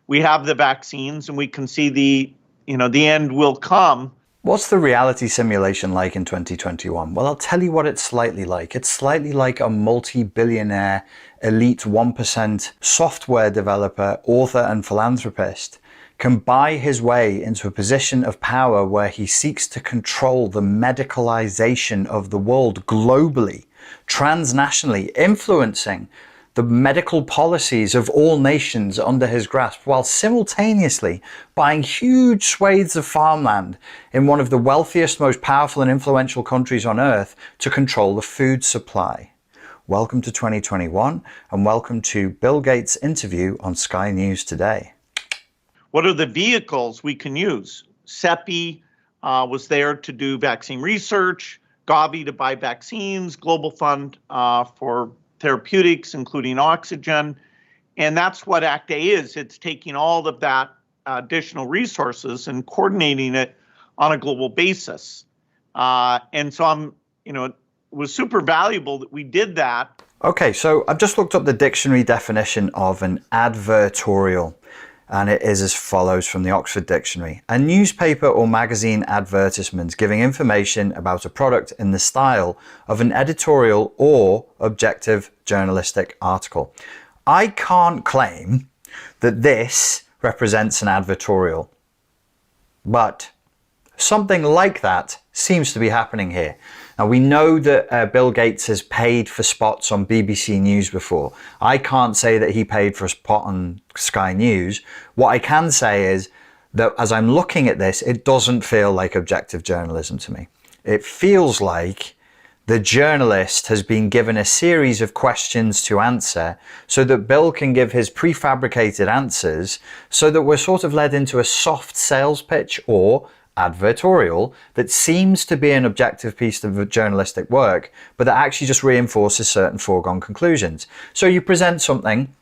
we have the vaccines and we can see the end will come. What's the reality simulation like in 2021? Well, I'll tell you what it's slightly like. It's slightly like a multi-billionaire, elite 1% software developer, author and philanthropist can buy his way into a position of power where he seeks to control the medicalization of the world globally, transnationally, influencing the medical policies of all nations under his grasp, while simultaneously buying huge swathes of farmland in one of the wealthiest, most powerful and influential countries on earth to control the food supply. Welcome to 2021 and welcome to Bill Gates' interview on Sky News Today. What are the vehicles we can use? CEPI was there to do vaccine research, Gavi to buy vaccines, Global Fund for therapeutics, including oxygen. And that's what ACT-A is. It's taking all of that additional resources and coordinating it on a global basis. And so it was super valuable that we did that. Okay, so I've just looked up the dictionary definition of an advertorial, and it is as follows from the Oxford Dictionary: a newspaper or magazine advertisement giving information about a product in the style of an editorial or objective journalistic article. I can't claim that this represents an advertorial, but something like that seems to be happening here. Now, we know that Bill Gates has paid for spots on BBC News before. I can't say that he paid for a spot on Sky News. What I can say is that as I'm looking at this, it doesn't feel like objective journalism to me. It feels like the journalist has been given a series of questions to answer so that Bill can give his prefabricated answers, so that we're sort of led into a soft sales pitch or advertorial that seems to be an objective piece of journalistic work, but that actually just reinforces certain foregone conclusions. So you present something,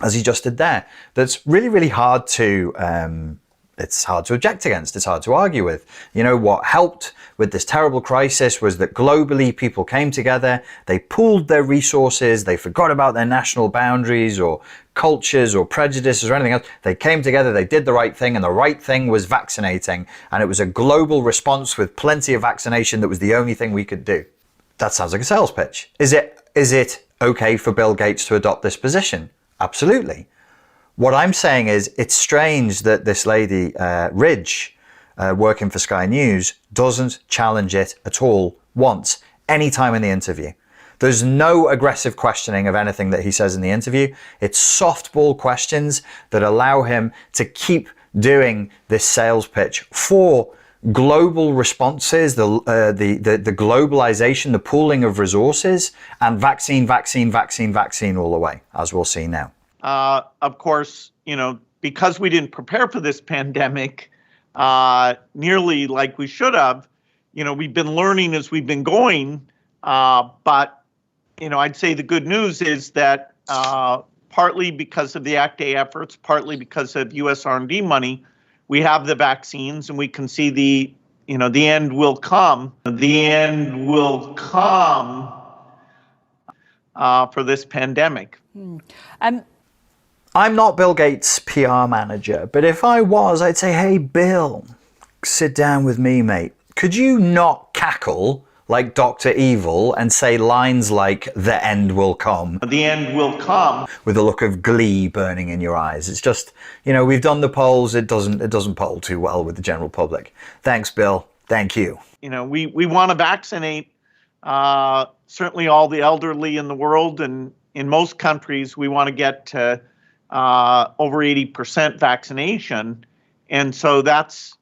as he just did there, that's really, really hard to it's hard to object against, it's hard to argue with. You know, what helped with this terrible crisis was that globally people came together, they pooled their resources, they forgot about their national boundaries or cultures or prejudices or anything else. They came together, they did the right thing, and the right thing was vaccinating. And it was a global response with plenty of vaccination that was the only thing we could do. That sounds like a sales pitch. Is it okay for Bill Gates to adopt this position? Absolutely. What I'm saying is it's strange that this lady, Ridge, working for Sky News, doesn't challenge it at all once, any time in the interview. There's no aggressive questioning of anything that he says in the interview. It's softball questions that allow him to keep doing this sales pitch for global responses, the globalization, the pooling of resources, and vaccine all the way, as we'll see now. Of course, because we didn't prepare for this pandemic nearly like we should have, we've been learning as we've been going. But I'd say the good news is that partly because of the ACT-A efforts, partly because of U.S. R&D money, we have the vaccines and we can see the end will come. The end will come for this pandemic. I'm not Bill Gates' PR manager, but if I was, I'd say, hey, Bill, sit down with me, mate. Could you not cackle like Dr. Evil and say lines like, the end will come? The end will come. With a look of glee burning in your eyes. It's just, we've done the polls. It doesn't poll too well with the general public. Thanks, Bill. Thank you. We want to vaccinate certainly all the elderly in the world. And in most countries, we want to get to over 80% vaccination. And so that's,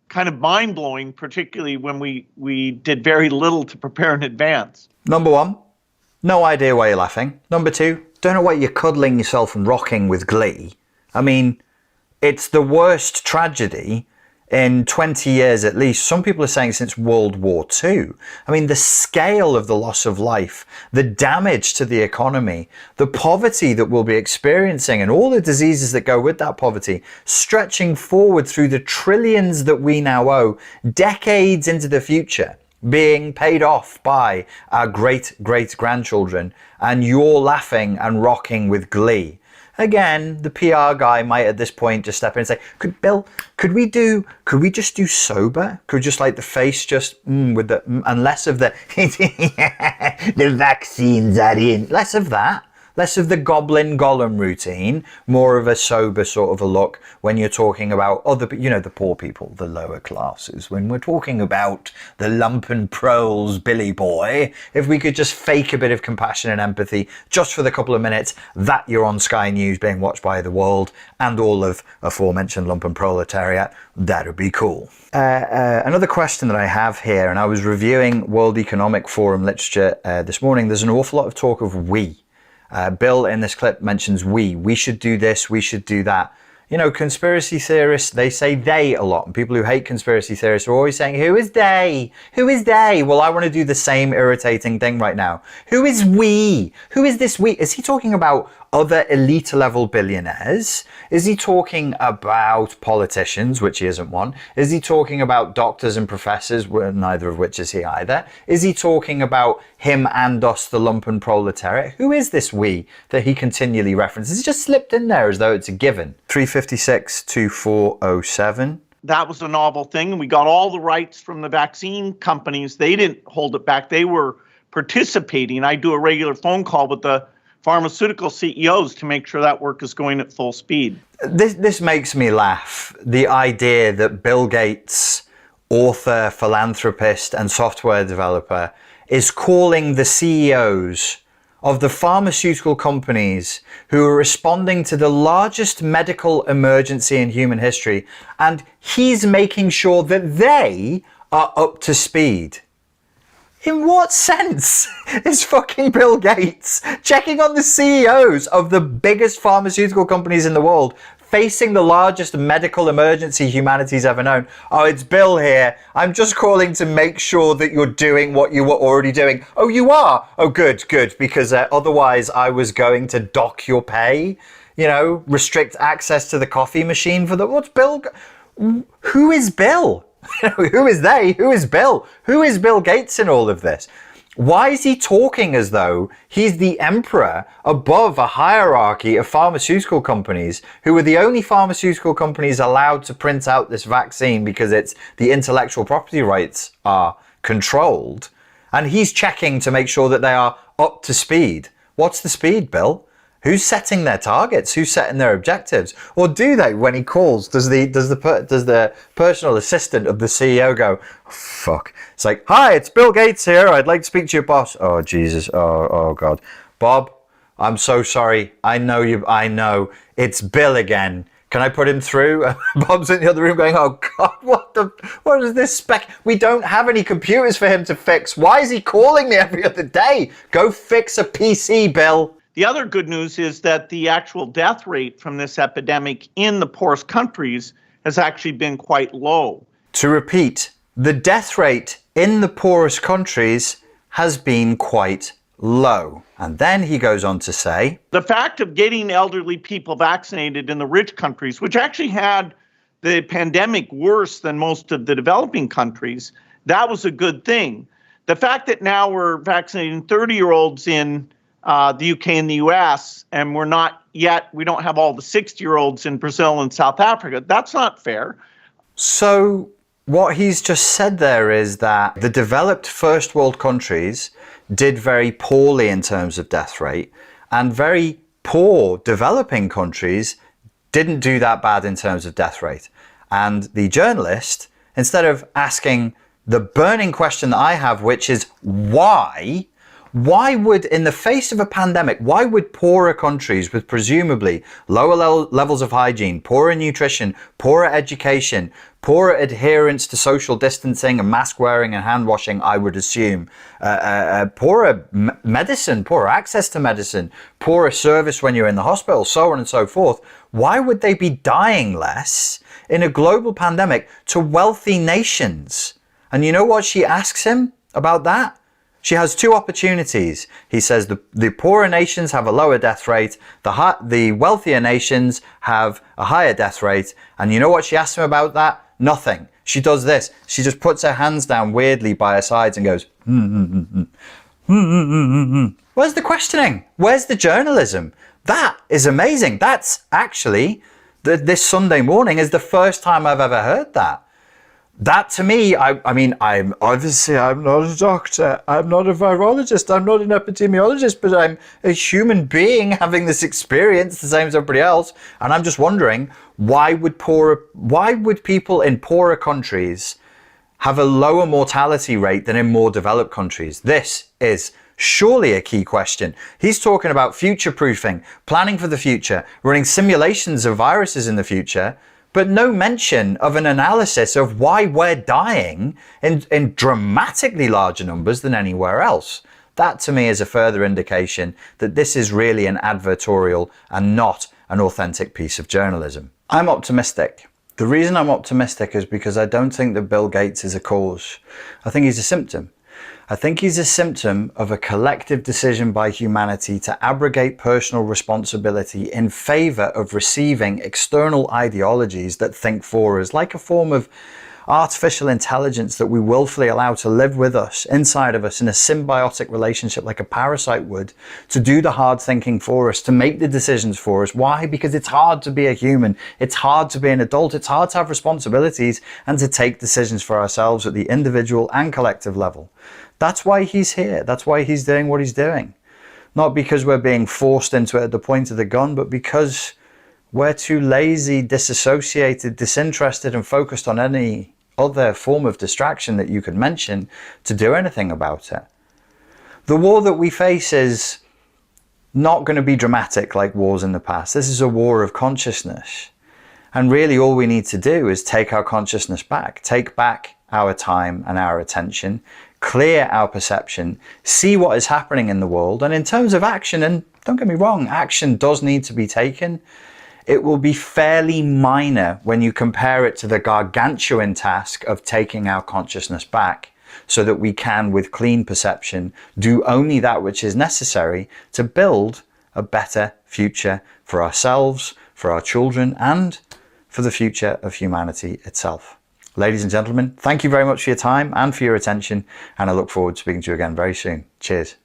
kind of mind-blowing, particularly when we did very little to prepare in advance. Number one, no idea why you're laughing. Number two, don't know why you're cuddling yourself and rocking with glee. I mean, it's the worst tragedy in 20 years at least. Some people are saying since World War II. I mean, the scale of the loss of life, the damage to the economy, the poverty that we'll be experiencing, and all the diseases that go with that poverty, stretching forward through the trillions that we now owe, decades into the future, being paid off by our great-great-grandchildren, and you're laughing and rocking with glee. Again, the PR guy might at this point just step in and say, could we just do sober? Could just like the face just with the and less of the the vaccines are in. Less of that. Less of the Gollum routine, more of a sober sort of a look when you're talking about other, the poor people, the lower classes. When we're talking about the lumpen proles, Billy boy, if we could just fake a bit of compassion and empathy just for the couple of minutes that you're on Sky News being watched by the world and all of aforementioned lumpen proletariat, that would be cool. Another question that I have here, and I was reviewing World Economic Forum literature this morning, there's an awful lot of talk of we. Bill in this clip mentions we should do this, we should do that. Conspiracy theorists, they say they a lot. And people who hate conspiracy theorists are always saying, who is they? Who is they? Well, I want to do the same irritating thing right now. Who is we? Who is this we? Is he talking about other elite level billionaires? Is he talking about politicians, which he isn't one? Is he talking about doctors and professors, neither of which is he either? Is he talking about him and us, the lumpen proletariat? Who is this we that he continually references? It's just slipped in there as though it's a given. 356 to 407. That was a novel thing, and we got all the rights from the vaccine companies. They didn't hold it back. They were participating. I do a regular phone call with the pharmaceutical CEOs to make sure that work is going at full speed. This makes me laugh. The idea that Bill Gates, author, philanthropist, and software developer, is calling the CEOs of the pharmaceutical companies who are responding to the largest medical emergency in human history, and he's making sure that they are up to speed. In what sense is fucking Bill Gates checking on the CEOs of the biggest pharmaceutical companies in the world, facing the largest medical emergency humanity's ever known? Oh, it's Bill here. I'm just calling to make sure that you're doing what you were already doing. Oh, you are? Oh, good, because otherwise I was going to dock your pay, restrict access to the coffee machine for the... What's Bill? Who is Bill? Who is they? Who is Bill? Who is Bill Gates in all of this? Why is he talking as though he's the emperor above a hierarchy of pharmaceutical companies who are the only pharmaceutical companies allowed to print out this vaccine because it's the intellectual property rights are controlled, and he's checking to make sure that they are up to speed? What's the speed, Bill? Who's setting their targets? Who's setting their objectives? Or do they, when he calls, does the personal assistant of the CEO go, fuck? It's like, hi, it's Bill Gates here. I'd like to speak to your boss. Oh, Jesus. Oh, God. Bob, I'm so sorry. I know. It's Bill again. Can I put him through? Bob's in the other room going, oh, God, what is this spec? We don't have any computers for him to fix. Why is he calling me every other day? Go fix a PC, Bill. The other good news is that the actual death rate from this epidemic in the poorest countries has actually been quite low. To repeat, the death rate in the poorest countries has been quite low. And then he goes on to say, the fact of getting elderly people vaccinated in the rich countries, which actually had the pandemic worse than most of the developing countries, that was a good thing. The fact that now we're vaccinating 30-year-olds in the UK and the US, and we don't have all the 60-year-olds in Brazil and South Africa. That's not fair. So what he's just said there is that the developed first world countries did very poorly in terms of death rate, and very poor developing countries didn't do that bad in terms of death rate. And the journalist, instead of asking the burning question that I have, which is why would, in the face of a pandemic, why would poorer countries with presumably lower levels of hygiene, poorer nutrition, poorer education, poorer adherence to social distancing and mask wearing and hand washing, I would assume, poorer medicine, poorer access to medicine, poorer service when you're in the hospital, so on and so forth, why would they be dying less in a global pandemic to wealthy nations? And you know what she asks him about that? She has two opportunities. He says the poorer nations have a lower death rate, the wealthier nations have a higher death rate. And you know what she asks him about that? Nothing. She does this. She just puts her hands down weirdly by her sides and goes, Where's the questioning? Where's the journalism? That is amazing. That's actually, this Sunday morning is the first time I've ever heard that. That to me, I mean, I'm not a doctor, I'm not a virologist, I'm not an epidemiologist, but I'm a human being having this experience the same as everybody else. And I'm just wondering, why would people in poorer countries have a lower mortality rate than in more developed countries? This is surely a key question. He's talking about future-proofing, planning for the future, running simulations of viruses in the future, but no mention of an analysis of why we're dying in dramatically larger numbers than anywhere else. That to me is a further indication that this is really an advertorial and not an authentic piece of journalism. I'm optimistic. The reason I'm optimistic is because I don't think that Bill Gates is a cause. I think he's a symptom. I think he's a symptom of a collective decision by humanity to abrogate personal responsibility in favor of receiving external ideologies that think for us, like a form of artificial intelligence that we willfully allow to live with us, inside of us, in a symbiotic relationship like a parasite would, to do the hard thinking for us, to make the decisions for us. Why? Because it's hard to be a human. It's hard to be an adult. It's hard to have responsibilities and to take decisions for ourselves at the individual and collective level. That's why he's here. That's why he's doing what he's doing. Not because we're being forced into it at the point of the gun, but because we're too lazy, disassociated, disinterested, and focused on any other form of distraction that you could mention to do anything about it. The war that we face is not going to be dramatic like wars in the past. This is a war of consciousness. And really all we need to do is take our consciousness back, take back our time and our attention, clear our perception, see what is happening in the world. And in terms of action, and don't get me wrong, action does need to be taken. It will be fairly minor when you compare it to the gargantuan task of taking our consciousness back so that we can, with clean perception, do only that which is necessary to build a better future for ourselves, for our children, and for the future of humanity itself. Ladies and gentlemen, thank you very much for your time and for your attention, and I look forward to speaking to you again very soon. Cheers.